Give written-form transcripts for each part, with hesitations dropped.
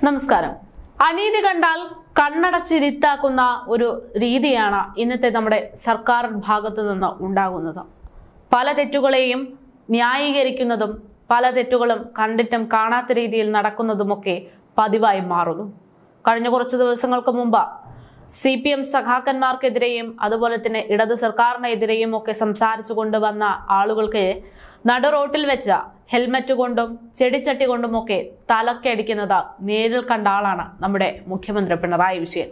നമസ്കാരം. അനീതി കണ്ടാൽ കണ്ണടച്ചിരുത്താക്കുന്ന ഒരു രീതിയാണ് ഇന്നത്തെ നമ്മുടെ സർക്കാർ ഭാഗത്തു നിന്ന് ഉണ്ടാകുന്നത്. പല തെറ്റുകളെയും ന്യായീകരിക്കുന്നതും പല തെറ്റുകളും കണ്ടിട്ടും കാണാത്ത രീതിയിൽ നടക്കുന്നതുമൊക്കെ പതിവായി മാറുന്നു. കഴിഞ്ഞ കുറച്ച് ദിവസങ്ങൾക്ക് മുമ്പ് CPM സഖാക്കന്മാർക്കെതിരെയും അതുപോലെ തന്നെ ഇടത് സർക്കാരിനെതിരെയും ഒക്കെ സംസാരിച്ചു കൊണ്ടുവന്ന ആളുകൾക്ക് നടു റോട്ടിൽ വെച്ച ഹെൽമറ്റ് കൊണ്ടും ചെടിച്ചട്ടി കൊണ്ടുമൊക്കെ തലക്കടിക്കുന്നത് നേരിൽ കണ്ട ആളാണ് നമ്മുടെ മുഖ്യമന്ത്രി പിണറായി വിജയൻ.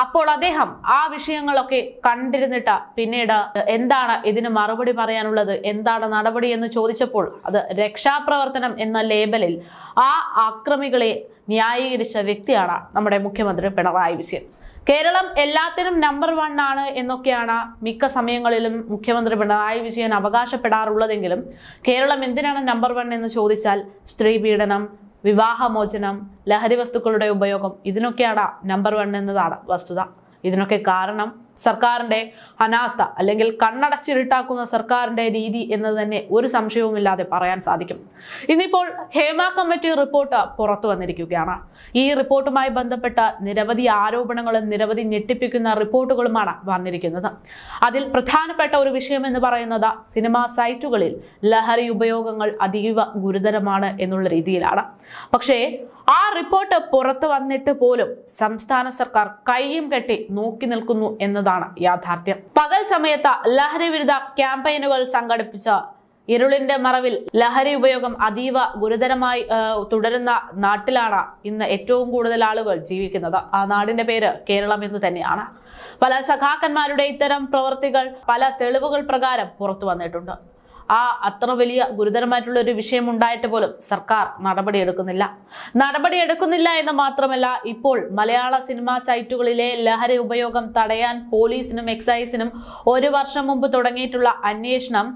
അപ്പോൾ അദ്ദേഹം ആ വിഷയങ്ങളൊക്കെ കണ്ടിരുന്നിട്ട് പിന്നീട് എന്താണ് ഇതിന് മറുപടി പറയാനുള്ളത്, എന്താണ് നടപടി എന്ന് ചോദിച്ചപ്പോൾ അത് രക്ഷാപ്രവർത്തനം എന്ന ലേബലിൽ ആ ആക്രമികളെ ന്യായീകരിച്ച വ്യക്തിയാണ് നമ്മുടെ മുഖ്യമന്ത്രി പിണറായി വിജയൻ. കേരളം എല്ലാത്തിനും നമ്പർ 1 ആണ് എന്നൊക്കെയാണ് മിക്ക സമയങ്ങളിലും മുഖ്യമന്ത്രി പിണറായി വിജയൻ അവകാശപ്പെടാറുള്ളതെങ്കിലും കേരളം എന്തിനാണ് നമ്പർ 1 എന്ന് ചോദിച്ചാൽ സ്ത്രീ പീഡനം, വിവാഹമോചനം, ലഹരി വസ്തുക്കളുടെ ഉപയോഗം, ഇതിനൊക്കെയാണ് നമ്പർ 1 എന്നതാണ് വസ്തുത. ഇതിനൊക്കെ കാരണം സർക്കാരിന്റെ അനാസ്ഥ അല്ലെങ്കിൽ കണ്ണടച്ചിരുട്ടാക്കുന്ന സർക്കാരിന്റെ രീതി എന്നത് തന്നെ ഒരു സംശയവുമില്ലാതെ പറയാൻ സാധിക്കും. ഇന്നിപ്പോൾ ഹേമ കമ്മിറ്റി റിപ്പോർട്ട് പുറത്തു വന്നിരിക്കുകയാണ്. ഈ റിപ്പോർട്ടുമായി ബന്ധപ്പെട്ട നിരവധി ആരോപണങ്ങളും നിരവധി ഞെട്ടിപ്പിക്കുന്ന റിപ്പോർട്ടുകളുമാണ് വന്നിരിക്കുന്നത്. അതിൽ പ്രധാനപ്പെട്ട ഒരു വിഷയം എന്ന് പറയുന്നത് സിനിമാ സൈറ്റുകളിൽ ലഹരി ഉപയോഗങ്ങൾ അതീവ ഗുരുതരമാണ് എന്നുള്ള രീതിയിലാണ്. പക്ഷേ ആ റിപ്പോർട്ട് പുറത്തു വന്നിട്ട് പോലും സംസ്ഥാന സർക്കാർ കൈയും കെട്ടി നോക്കി നിൽക്കുന്നു എന്നതാണ് യാഥാർത്ഥ്യം. പകൽ സമയത്ത് ലഹരി വിരുദ്ധ ക്യാമ്പയിനുകൾ സംഘടിപ്പിച്ച ഇരുളിന്റെ മറവിൽ ലഹരി ഉപയോഗം അതീവ ഗുരുതരമായി തുടരുന്ന നാട്ടിലാണ് ഇന്ന് ഏറ്റവും കൂടുതൽ ആളുകൾ ജീവിക്കുന്നത്. ആ നാടിന്റെ പേര് കേരളം എന്ന് തന്നെയാണ്. പല സഖാക്കന്മാരുടെ ഇത്തരം പ്രവൃത്തികൾ പല തെളിവുകൾ പ്രകാരം പുറത്തു വന്നിട്ടുണ്ട്. അത്ര വലിയ ഗുരുതരമായിട്ടുള്ള ഒരു വിഷയം ഉണ്ടായിട്ട് പോലും സർക്കാർ നടപടിയെടുക്കുന്നില്ല എന്ന് മാത്രമല്ല, ഇപ്പോൾ മലയാള സിനിമാ സൈറ്റുകളിലെ ലഹരി ഉപയോഗം തടയാൻ പോലീസിനും എക്സൈസിനും 1 വർഷം മുമ്പ് തുടങ്ങിയിട്ടുള്ള അന്വേഷണം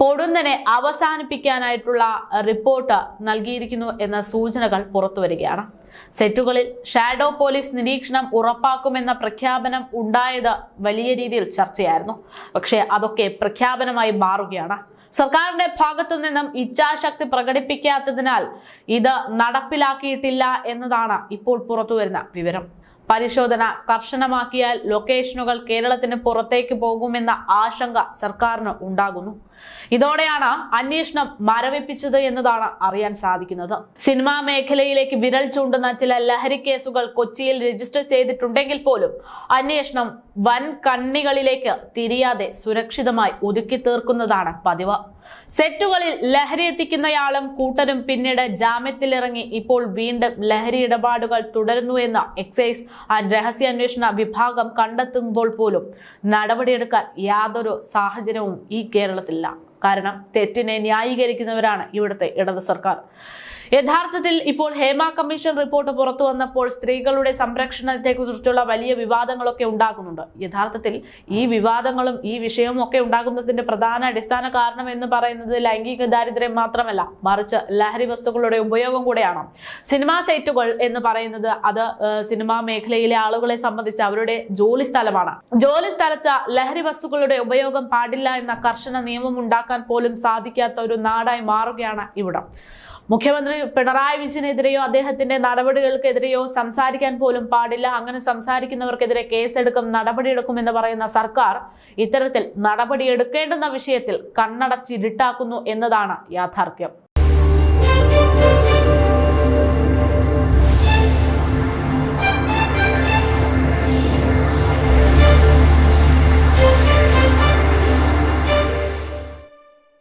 പൊടുന്നനെ അവസാനിപ്പിക്കാനായിട്ടുള്ള റിപ്പോർട്ട് നൽകിയിരിക്കുന്നു എന്ന സൂചനകൾ പുറത്തു വരികയാണ്. സെറ്റുകളിൽ ഷാഡോ പോലീസ് നിരീക്ഷണം ഉറപ്പാക്കുമെന്ന പ്രഖ്യാപനം ഉണ്ടായത് വലിയ രീതിയിൽ ചർച്ചയായിരുന്നു. പക്ഷേ അതൊക്കെ പ്രഖ്യാപനമായി മാറുകയാണ്. സർക്കാരിന്റെ ഭാഗത്തു നിന്നും ഇച്ഛാശക്തി പ്രകടിപ്പിക്കാത്തതിനാൽ ഇത് നടപ്പിലാക്കിയിട്ടില്ല എന്നതാണ് ഇപ്പോൾ പുറത്തുവരുന്ന വിവരം. പരിശോധന കർശനമാക്കിയാൽ ലൊക്കേഷനുകൾ കേരളത്തിന് പുറത്തേക്ക് പോകുമെന്ന ആശങ്ക സർക്കാരിന് ഉണ്ടാകുന്നു. ഇതോടെയാണ് അന്വേഷണം മരവിപ്പിച്ചത് എന്നതാണ് അറിയാൻ സാധിക്കുന്നത്. സിനിമാ മേഖലയിലേക്ക് വിരൽ ചൂണ്ടുന്ന ചില ലഹരി കേസുകൾ കൊച്ചിയിൽ രജിസ്റ്റർ ചെയ്തിട്ടുണ്ടെങ്കിൽ പോലും അന്വേഷണം വൻ കണ്ണികളിലേക്ക് തിരിയാതെ സുരക്ഷിതമായി ഒതുക്കി തീർക്കുന്നതാണ് പതിവ്. സെറ്റുകളിൽ ലഹരി എത്തിക്കുന്നയാളും കൂട്ടരും പിന്നീട് ജാമ്യത്തിലിറങ്ങി ഇപ്പോൾ വീണ്ടും ലഹരി ഇടപാടുകൾ തുടരുന്നു എന്ന എക്സൈസ് രഹസ്യാന്വേഷണ വിഭാഗം കണ്ടെത്തുമ്പോൾ പോലും നടപടിയെടുക്കാൻ യാതൊരു സാഹചര്യവും ഈ കേരളത്തിലില്ല. കാരണം തെറ്റിനെ ന്യായീകരിക്കുന്നവരാണ് ഇവിടുത്തെ ഇടത് സർക്കാർ. യഥാർത്ഥത്തിൽ ഇപ്പോൾ ഹേമ കമ്മീഷൻ റിപ്പോർട്ട് പുറത്തു വന്നപ്പോൾ സ്ത്രീകളുടെ സംരക്ഷണത്തെക്കുറിച്ചുള്ള വലിയ വിവാദങ്ങളൊക്കെ ഉണ്ടാകുന്നുണ്ട്. യഥാർത്ഥത്തിൽ ഈ വിവാദങ്ങളും ഈ വിഷയവും ഒക്കെ ഉണ്ടാകുന്നതിന്റെ പ്രധാന അടിസ്ഥാന കാരണം എന്ന് പറയുന്നത് ലൈംഗിക ദാരിദ്ര്യം മാത്രമല്ല, മറിച്ച് ലഹരി വസ്തുക്കളുടെ ഉപയോഗം കൂടെയാണ്. സിനിമാ സൈറ്റുകൾ എന്ന് പറയുന്നത് അത് സിനിമാ മേഖലയിലെ ആളുകളെ സംബന്ധിച്ച് അവരുടെ ജോലി സ്ഥലമാണ്. ജോലി സ്ഥലത്ത് ലഹരി വസ്തുക്കളുടെ ഉപയോഗം പാടില്ല എന്ന കർശന നിയമം ഉണ്ടാക്കാൻ പോലും സാധിക്കാത്ത ഒരു നാടായി മാറുകയാണ് ഇവിടം. മുഖ്യമന്ത്രി പിണറായി വിജയനെതിരെയോ അദ്ദേഹത്തിന്റെ നടപടികൾക്കെതിരെയോ സംസാരിക്കാൻ പോലും പാടില്ല. അങ്ങനെ സംസാരിക്കുന്നവർക്കെതിരെ കേസെടുക്കും, നടപടിയെടുക്കും എന്ന് പറയുന്ന സർക്കാർ ഇത്തരത്തിൽ നടപടിയെടുക്കേണ്ടുന്ന വിഷയത്തിൽ കണ്ണടച്ചിരുട്ടാക്കുന്നു എന്നതാണ് യാഥാർത്ഥ്യം.